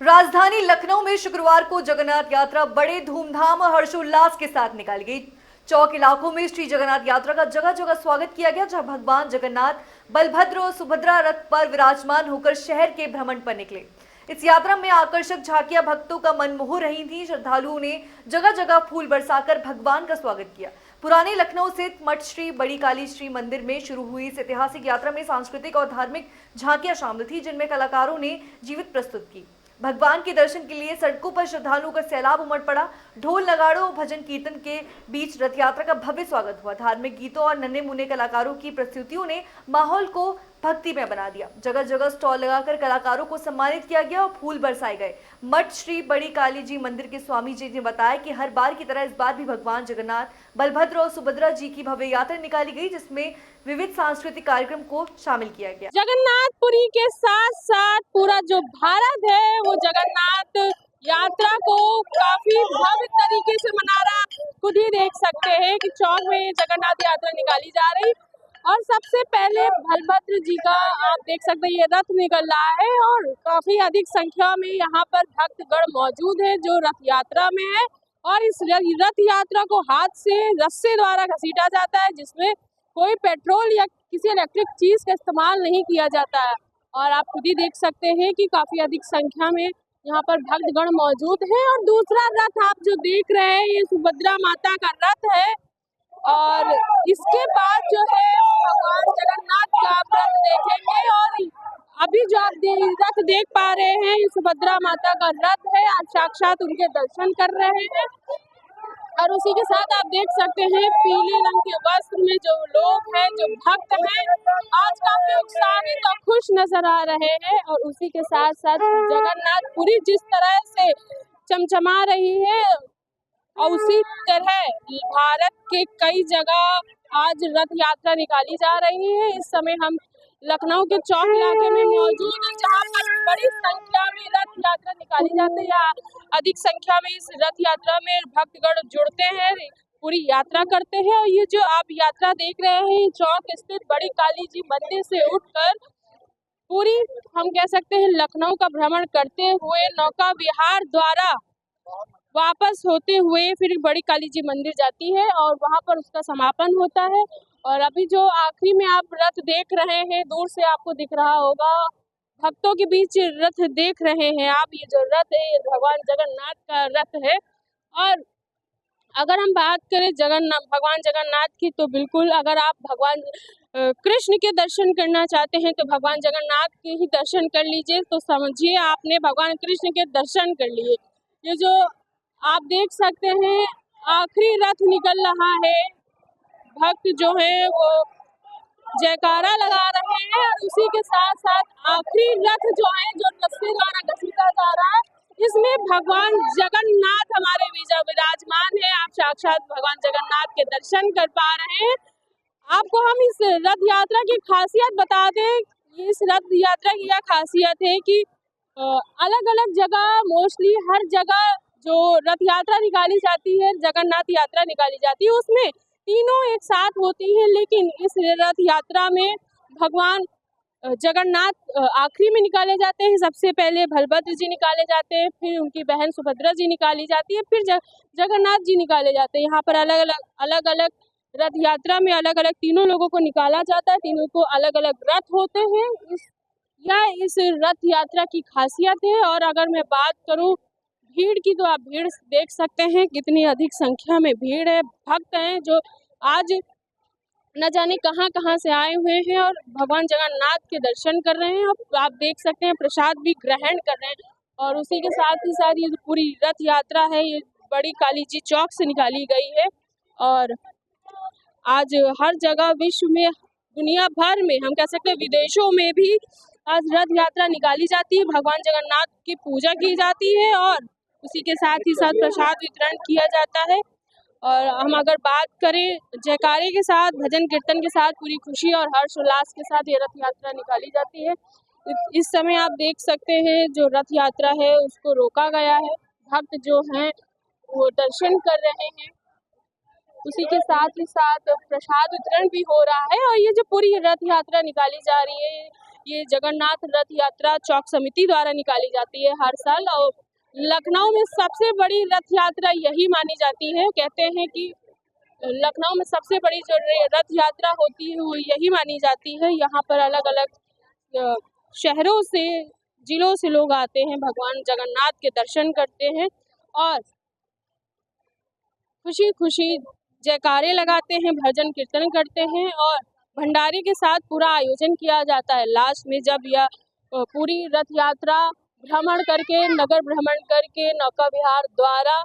राजधानी लखनऊ में शुक्रवार को जगन्नाथ यात्रा बड़े धूमधाम और हर्षोल्लास के साथ निकाली गई। चौक इलाकों में श्री जगन्नाथ यात्रा का जगह जगह स्वागत किया गया, जहां भगवान जगन्नाथ बलभद्र और सुभद्रा रथ पर विराजमान होकर शहर के भ्रमण पर निकले। इस यात्रा में आकर्षक झांकियां भक्तों का मन मोह रही थी। श्रद्धालुओं ने जगह जगह फूल बरसाकर भगवान का स्वागत किया। पुराने लखनऊ स्थित मठ श्री बड़ी काली श्री मंदिर में शुरू हुई इस ऐतिहासिक यात्रा में सांस्कृतिक और धार्मिक झांकियां शामिल थी, जिनमें कलाकारों ने जीवित प्रस्तुत की। भगवान के दर्शन के लिए सड़कों पर श्रद्धालुओं का सैलाब उमड़ पड़ा। ढोल नगाड़ों और भजन कीर्तन के बीच रथ यात्रा का भव्य स्वागत हुआ। धार्मिक गीतों और नन्हे मुन्ने कलाकारों की प्रस्तुतियों ने माहौल को भक्तिमय बना दिया। जगह जगह स्टॉल लगाकर कलाकारों को सम्मानित किया गया और फूल बरसाए गए। मठ श्री बड़ी काली जी मंदिर के स्वामी जी ने बताया कि हर बार की तरह इस बार भी भगवान जगन्नाथ बलभद्र और सुभद्रा जी की भव्य यात्रा निकाली गई, जिसमें विविध सांस्कृतिक कार्यक्रम को शामिल किया गया। जगन्नाथपुरी के साथ साथ पूरा जो भारत है वो जगन्नाथ यात्रा को काफी भव्य तरीके से मना रहा। खुद ही देख सकते हैं कि चौक में जगन्नाथ यात्रा निकाली जा रही और सबसे पहले बलभद्र जी का आप देख सकते हैं ये रथ निकल रहा है और काफी अधिक संख्या में यहाँ पर भक्तगण मौजूद है जो रथ यात्रा में है। और इस रथ यात्रा को हाथ से रस्से द्वारा घसीटा जाता है, जिसमें कोई पेट्रोल या किसी इलेक्ट्रिक चीज का इस्तेमाल नहीं किया जाता है। और आप खुद ही देख सकते हैं कि काफी अधिक संख्या में यहाँ पर भक्तगण मौजूद हैं। और दूसरा रथ आप जो देख रहे हैं ये सुभद्रा माता का रथ है और इसके बाद जो है भगवान जगन्नाथ का आप रथ देखेंगे। और अभी जो आप रथ देख पा रहे हैं ये सुभद्रा माता का रथ है, आप साक्षात उनके दर्शन कर रहे हैं। और उसी के साथ आप देख सकते हैं पीले रंग के वस्त्र में जो लोग हैं, जो भक्त हैं, आज काफी उत्साहित और खुश नजर आ रहे हैं। और उसी के साथ साथ जगन्नाथपुरी जिस तरह से चमचमा रही है और उसी तरह भारत के कई जगह आज रथ यात्रा निकाली जा रही है। इस समय हम लखनऊ के चौक इलाके में मौजूद है, जहाँ पर बड़ी संख्या में रथ यात्रा निकाली जाती है। या अधिक संख्या में इस रथ यात्रा में भक्तगण जुड़ते हैं, पूरी यात्रा करते हैं। और ये जो आप यात्रा देख रहे हैं चौक स्थित बड़ी काली जी मंदिर से उठकर पूरी हम कह सकते हैं लखनऊ का भ्रमण करते हुए नौका विहार द्वारा वापस होते हुए फिर बड़ी काली जी मंदिर जाती है और वहां पर उसका समापन होता है। और अभी जो आखिरी में आप रथ देख रहे हैं, दूर से आपको दिख रहा होगा, भक्तों के बीच रथ देख रहे हैं आप, ये जो रथ है ये भगवान जगन्नाथ का रथ है। और अगर हम बात करें भगवान जगन्नाथ की तो बिल्कुल अगर आप भगवान कृष्ण के दर्शन करना चाहते हैं तो भगवान जगन्नाथ के ही दर्शन कर लीजिए, तो समझिए आपने भगवान कृष्ण के दर्शन कर लिए। ये जो आप देख सकते हैं आखिरी रथ निकल रहा है, भक्त जो है वो जयकारा लगा रहे हैं। और उसी के साथ साथ आखिरी रथ जो है जो रस्से द्वारा घसीटा जा रहा है, इसमें भगवान जगन्नाथ हमारे विराजमान है। आप साक्षात भगवान जगन्नाथ के दर्शन कर पा रहे हैं। आपको हम इस रथ यात्रा की खासियत बता दें। इस रथ यात्रा की यह खासियत है कि अलग अलग जगह मोस्टली हर जगह जो रथ यात्रा निकाली जाती है, जगन्नाथ यात्रा निकाली जाती है, उसमें तीनों एक साथ होती हैं। लेकिन इस रथ यात्रा में भगवान जगन्नाथ आखिरी में निकाले जाते हैं। सबसे पहले बलभद्र जी निकाले जाते हैं, फिर उनकी बहन सुभद्रा जी निकाली जाती है, फिर जगन्नाथ जी निकाले जाते हैं। यहाँ पर अलग अलग रथ यात्रा में अलग अलग तीनों लोगों को निकाला जाता है, तीनों को अलग अलग रथ होते हैं। इस रथ यात्रा की खासियत है। और अगर मैं बात करूँ भीड़ की तो आप भीड़ देख सकते हैं कितनी अधिक संख्या में भीड़ है। भक्त हैं जो आज न जाने कहां कहां से आए हुए हैं और भगवान जगन्नाथ के दर्शन कर रहे हैं। आप देख सकते हैं प्रसाद भी ग्रहण कर रहे हैं। और उसी के साथ ही साथ ये पूरी रथ यात्रा है ये बड़ी काली जी चौक से निकाली गई है। और आज हर जगह विश्व में, दुनिया भर में, हम कह सकते हैं विदेशों में भी आज रथ यात्रा निकाली जाती है, भगवान जगन्नाथ की पूजा की जाती है और उसी के साथ ही साथ प्रसाद वितरण किया जाता है। और हम अगर बात करें जयकारे के साथ, भजन कीर्तन के साथ, पूरी खुशी और हर्ष उल्लास के साथ ये रथ यात्रा निकाली जाती है। इस समय आप देख सकते हैं जो रथ यात्रा है उसको रोका गया है, भक्त जो हैं वो दर्शन कर रहे हैं। उसी के साथ ही साथ प्रसाद वितरण भी हो रहा है। और ये जो पूरी रथ यात्रा निकाली जा रही है ये जगन्नाथ रथ यात्रा चौक समिति द्वारा निकाली जाती है हर साल। और लखनऊ में सबसे बड़ी रथ यात्रा यही मानी जाती है। कहते हैं कि लखनऊ में सबसे बड़ी जो रथ यात्रा होती है वो यही मानी जाती है। यहाँ पर अलग अलग शहरों से, जिलों से लोग आते हैं, भगवान जगन्नाथ के दर्शन करते हैं और खुशी खुशी जयकारे लगाते हैं, भजन कीर्तन करते हैं और भंडारे के साथ पूरा आयोजन किया जाता है। लास्ट में जब यह पूरी रथ यात्रा भ्रमण करके, नगर भ्रमण करके नौका विहार द्वारा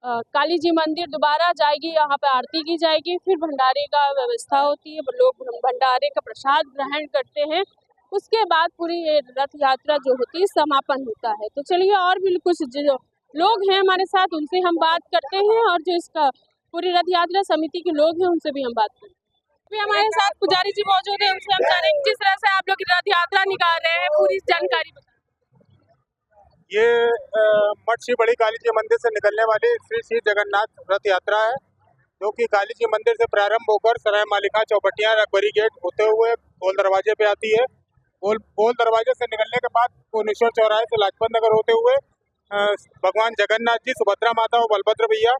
काली जी मंदिर दोबारा जाएगी, यहाँ पे आरती की जाएगी, फिर भंडारे का व्यवस्था होती है, लोग भंडारे का प्रसाद ग्रहण करते हैं। उसके बाद पूरी रथ यात्रा जो होती है समापन होता है। तो चलिए और भी कुछ जो लोग हैं हमारे साथ उनसे हम बात करते हैं और जो इसका पूरी रथ यात्रा समिति के लोग हैं उनसे भी हम बात करते हैं। अभी हमारे साथ पुजारी जी मौजूद है, उनसे हम जानेंगे जिस तरह से आप लोग रथ यात्रा निकाल रहे हैं, पूरी जानकारी बताएं। ये मठ श्री बड़ी काली जी मंदिर से निकलने वाली श्री श्री जगन्नाथ रथ यात्रा है, जो कि काली जी मंदिर से प्रारंभ होकर सराय मालिका, चौपटिया, रखबरी गेट होते हुए गोल दरवाजे पे आती है। गोल दरवाजे से निकलने के बाद भुवनेश्वर चौराहे से लाजपत नगर होते हुए भगवान जगन्नाथ जी, सुभद्रा माता और बलभद्र भैया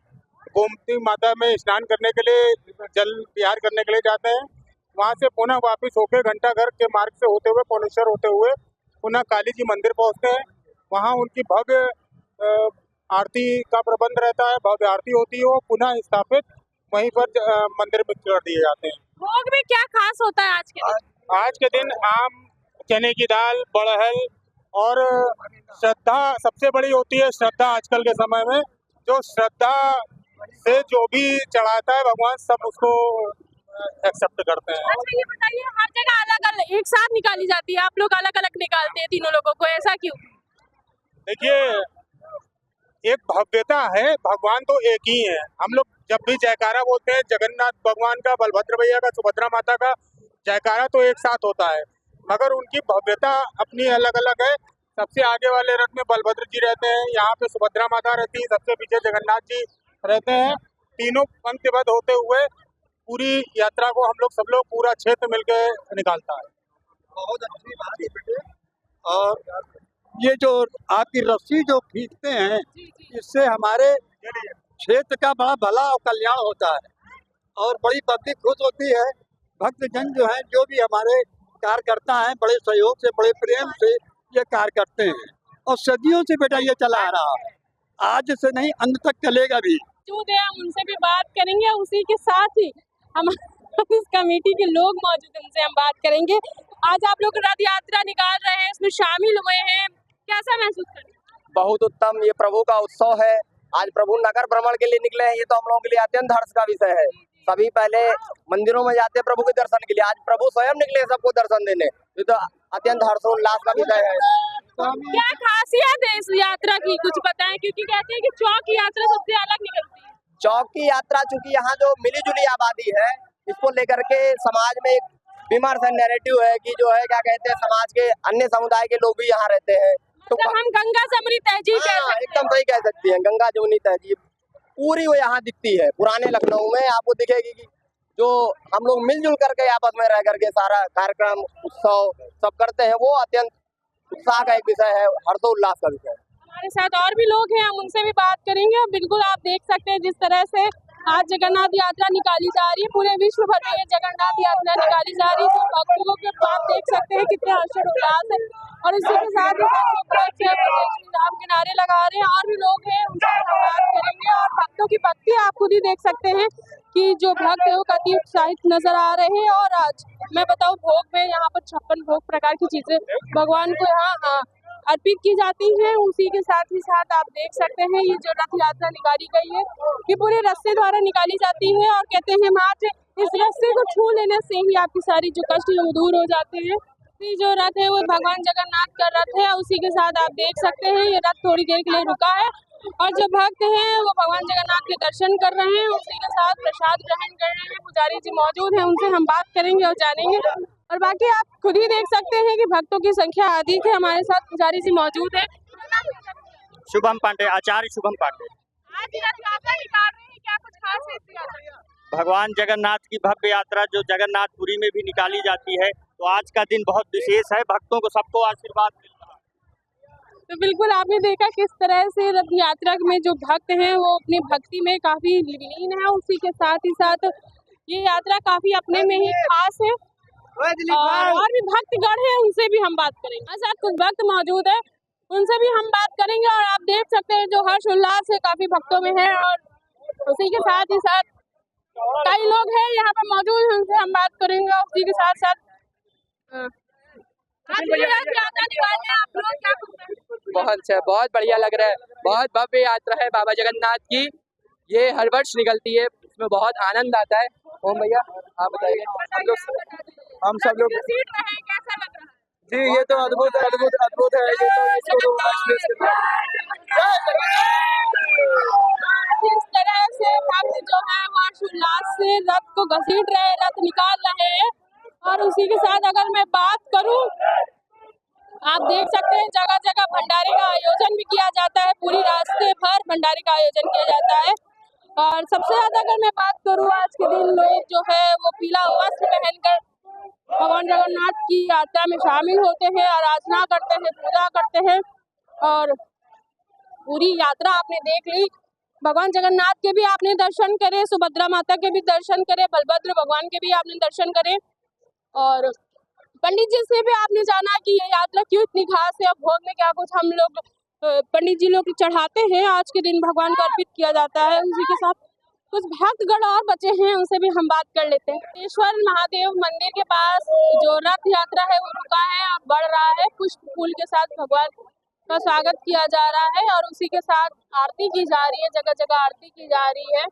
गोमती माता में स्नान करने के लिए, जल विहार करने के लिए जाते हैं। वहाँ से पुनः वापस होकर घंटाघर के मार्ग से होते हुए भुवनेश्वर होते हुए पुनः काली जी मंदिर पहुँचते हैं। वहाँ उनकी भव्य आरती का प्रबंध रहता है, भव्य आरती होती है, वो पुनः स्थापित वहीं पर मंदिर में कर दिए जाते हैं। भोग में क्या खास होता है आज के दिन? आज के दिन आम, चने की दाल, बड़हल और श्रद्धा सबसे बड़ी होती है। श्रद्धा आजकल के समय में जो श्रद्धा से जो भी चढ़ाता है भगवान, सब उसको एक्सेप्ट करते हैं। अच्छा ये बताइए, हर जगह अलग अलग एक साथ निकाली जाती है, आप लोग अलग अलग निकालते हैं तीनों लोगों को, ऐसा क्यों? देखिए, एक भव्यता है, भगवान तो एक ही है। हम लोग जब भी जयकारा बोलते हैं जगन्नाथ भगवान का, बलभद्र भैया का, सुभद्रा माता का, जयकारा तो एक साथ होता है, मगर उनकी भव्यता अपनी अलग अलग है। सबसे आगे वाले रथ में बलभद्र जी रहते हैं, यहाँ पे सुभद्रा माता रहती है, सबसे पीछे जगन्नाथ जी रहते हैं। तीनों पंक्तिबद्ध होते हुए पूरी यात्रा को हम लोग सब लोग पूरा क्षेत्र मिलकर निकालता है। बहुत अच्छी बात है बेटे। और ये जो आपकी रस्सी जो खींचते हैं, इससे हमारे क्षेत्र का बड़ा भला और कल्याण होता है और बड़ी पब्लिक खुश होती है। भक्तजन जो है, जो भी हमारे कार्यकर्ता हैं, बड़े सहयोग से, बड़े प्रेम से ये कार्य करते हैं और सदियों से बेटा ये चला आ रहा है, आज से नहीं अंत तक चलेगा भी। हम उनसे भी बात करेंगे, उसी के साथ ही हम इस कमेटी के लोग मौजूद हैं, उनसे हम बात करेंगे। आज आप लोग रथ यात्रा निकाल रहे हैं, इसमें शामिल हुए हैं, कैसा महसूस कर रहे हैं? बहुत उत्तम, ये प्रभु का उत्सव है। आज प्रभु नगर भ्रमण के लिए निकले हैं, ये तो हम लोगों के लिए अत्यंत हर्ष का विषय है। सभी पहले मंदिरों में जाते हैं प्रभु के दर्शन के लिए, आज प्रभु स्वयं निकले सबको दर्शन देने, ये तो अत्यंत हर्षोल्लास का विषय है। क्या खासियत है इस यात्रा की, कुछ बताएं, क्योंकि कहते हैं कि चौक की यात्रा सबसे अलग निकलती है। चौक की यात्रा, चूंकि यहाँ जो मिली जुली आबादी है, इसको लेकर के समाज में एक विमर्श नैरेटिव है कि जो है क्या कहते हैं, समाज के अन्य समुदाय के लोग भी यहाँ रहते हैं, तो हम गंगा जमुनी तहजीब कह सकते हैं। एकदम सही कह सकती हैं, गंगा जमुनी तहजीब पूरी वो यहाँ दिखती है। पुराने लखनऊ में आपको दिखेगी कि जो हम लोग मिलजुल करके आपस में रह करके सारा कार्यक्रम, उत्सव सब करते हैं, वो अत्यंत उत्साह का एक विषय है, हर्षोल्लास का विषय है। हमारे साथ और भी लोग हैं, हम उनसे भी बात करेंगे। और बिल्कुल आप देख सकते हैं जिस तरह से आज जगन्नाथ यात्रा निकाली जा रही है, पूरे विश्व भर में ये जगन्नाथ यात्रा निकाली जा रही है, तो भक्तों के आप देख सकते हैं कितने हर्षोल्लास है। और इसी के साथ राम के नारे लगा रहे हैं, और भी लोग हैं, उनसे हम बात करेंगे। और भक्तों की भक्ति आप खुद ही देख सकते हैं कि जो भक्त है वो काफी उत्साहित नजर आ रहे हैं। और आज मैं बताऊं, भोग में यहाँ पर 56 भोग प्रकार की चीजें भगवान को यहाँ अर्पित की जाती हैं। उसी के साथ ही साथ आप देख सकते हैं ये जो रथ यात्रा निकाली गई है, ये पूरे रास्ते द्वारा निकाली जाती है। और कहते हैं मात्र इस रास्ते को छू लेने से ही आपकी सारी जो कष्ट है वो दूर हो जाते हैं। ये जो रथ है वो भगवान जगन्नाथ का रथ है। उसी के साथ आप देख सकते हैं ये रथ थोड़ी देर के लिए रुका है और जो भक्त हैं वो भगवान जगन्नाथ के दर्शन कर रहे हैं, उसी के साथ प्रसाद ग्रहण कर रहे हैं। पुजारी जी मौजूद हैं, उनसे हम बात करेंगे और जानेंगे। और बाकी आप खुद ही देख सकते हैं कि भक्तों की संख्या अधिक है। हमारे साथ पुजारी जी मौजूद है। शुभम पांडे, आचार्य शुभम पांडे। आज रथ यात्रा निकाल रहे हैं, क्या कुछ खास है इस यात्रा? भगवान जगन्नाथ की भव्य यात्रा जो जगन्नाथपुरी में भी निकाली जाती है, तो आज का दिन बहुत विशेष है, भक्तों को सबको आशीर्वाद मिल रहा है। तो बिल्कुल आपने देखा किस तरह से रथ यात्रा में जो भक्त हैं वो अपनी भक्ति में काफी लीन है। उसी के साथ ही साथ ये यात्रा काफी अपने में ही खास है। और भी भक्तगण हैं, उनसे भी हम बात करेंगे। हमारे साथ कुछ भक्त मौजूद है, उनसे भी हम बात करेंगे। और आप देख सकते हैं जो हर्ष उल्लास है काफी भक्तों में है। और उसी के साथ ही साथ कई लोग हैं यहाँ पर मौजूद हैं, उनसे हम बात करेंगे। उसी के साथ साथ आज ये रथ यात्रा निकालने आप लोग क्या करते हैं? बहुत अच्छा, बहुत बढ़िया लग रहा है। बहुत भव्य यात्रा है बाबा जगन्नाथ की। ये हर वर्ष निकलती है, इसमें बहुत आनंद आता है। ओम भैया आप बताइए। हम सब लोग सीट रहे कैसा लग रहा है? जी ये तो अद्भुत अद्भुत अद्भुत है। ये तो इसको तो एक्सपीरियंस करना है। इस तरह से भक्त जो है हर्षोल्लास से रथ को घसीट रहे, रथ निकाल रहे हैं। और उसी के साथ अगर मैं बात करूं, आप देख सकते हैं जगह जगह भंडारे का आयोजन भी किया जाता है। पूरी रास्ते भर भंडारे का आयोजन किया जाता है। और सबसे ज्यादा अगर मैं बात करूं, आज के दिन लोग जो है वो पीला वस्त्र पहनकर भगवान जगन्नाथ की यात्रा में शामिल होते हैं, आराधना करते हैं, पूजा करते हैं। और पूरी यात्रा आपने देख ली। भगवान जगन्नाथ के भी आपने दर्शन करे, सुभद्रा माता के भी दर्शन करे, बलभद्र भगवान के भी आपने दर्शन करे। और पंडित जी से भी आपने जाना कि ये यात्रा क्यों इतनी खास है, और भोग में क्या कुछ हम लोग पंडित जी लोग चढ़ाते हैं, आज के दिन भगवान को अर्पित किया जाता है। उसी के साथ कुछ भक्तगण और बचे हैं, उनसे भी हम बात कर लेते हैं। ईश्वर महादेव मंदिर के पास जो रथ यात्रा है वो रुका है और बढ़ रहा है। पुष्प फूल के साथ भगवान का स्वागत किया जा रहा है और उसी के साथ आरती की जा रही है। जगह जगह आरती की जा रही है,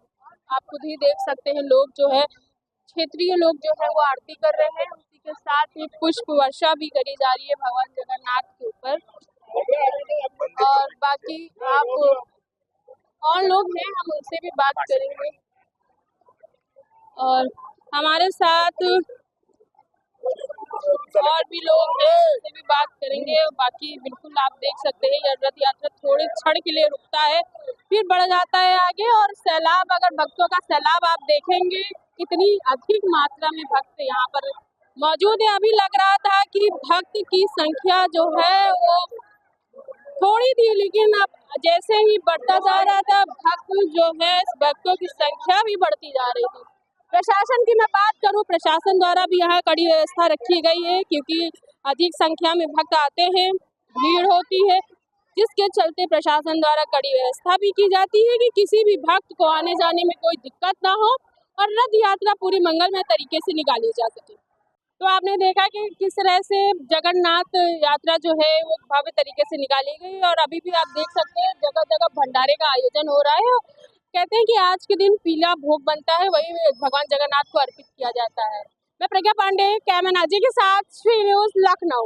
आप खुद ही देख सकते हैं। लोग जो है क्षेत्रीय लोग जो है वो आरती कर रहे हैं। उसी के साथ ही पुष्प वर्षा भी करी जा रही है भगवान जगन्नाथ के ऊपर। और बाकी आप और लोग हैं, हम उनसे भी बात करेंगे। और हमारे साथ और भी लोग हैं, उनसे भी बात करेंगे। और बाकी बिल्कुल आप देख सकते हैं यह रथ यात्रा थोड़े क्षण के लिए रुकता है, फिर बढ़ जाता है आगे। और सैलाब, अगर भक्तों का सैलाब आप देखेंगे, कितनी अधिक मात्रा में भक्त यहाँ पर मौजूद है। अभी लग रहा था कि भक्त की संख्या जो है वो थोड़ी थी, लेकिन अब जैसे ही बढ़ता जा रहा था भक्त जो है, भक्तों की संख्या भी बढ़ती जा रही थी। प्रशासन की मैं बात करूं, प्रशासन द्वारा भी यहाँ कड़ी व्यवस्था रखी गई है, क्योंकि अधिक संख्या में भक्त आते हैं, भीड़ होती है, जिसके चलते प्रशासन द्वारा कड़ी व्यवस्था भी की जाती है कि किसी भी भक्त को आने जाने में कोई दिक्कत ना हो और रथ यात्रा पूरी मंगलमय तरीके से निकाली जा सके। तो आपने देखा कि किस तरह से जगन्नाथ यात्रा जो है वो भव्य तरीके से निकाली गई। और अभी भी आप देख सकते हैं जगह जगह भंडारे का आयोजन हो रहा है। कहते हैं कि आज के दिन पीला भोग बनता है, वही भगवान जगन्नाथ को अर्पित किया जाता है। मैं प्रज्ञा पांडे, कैमरामैन अजय के साथ श्री न्यूज़ लखनऊ।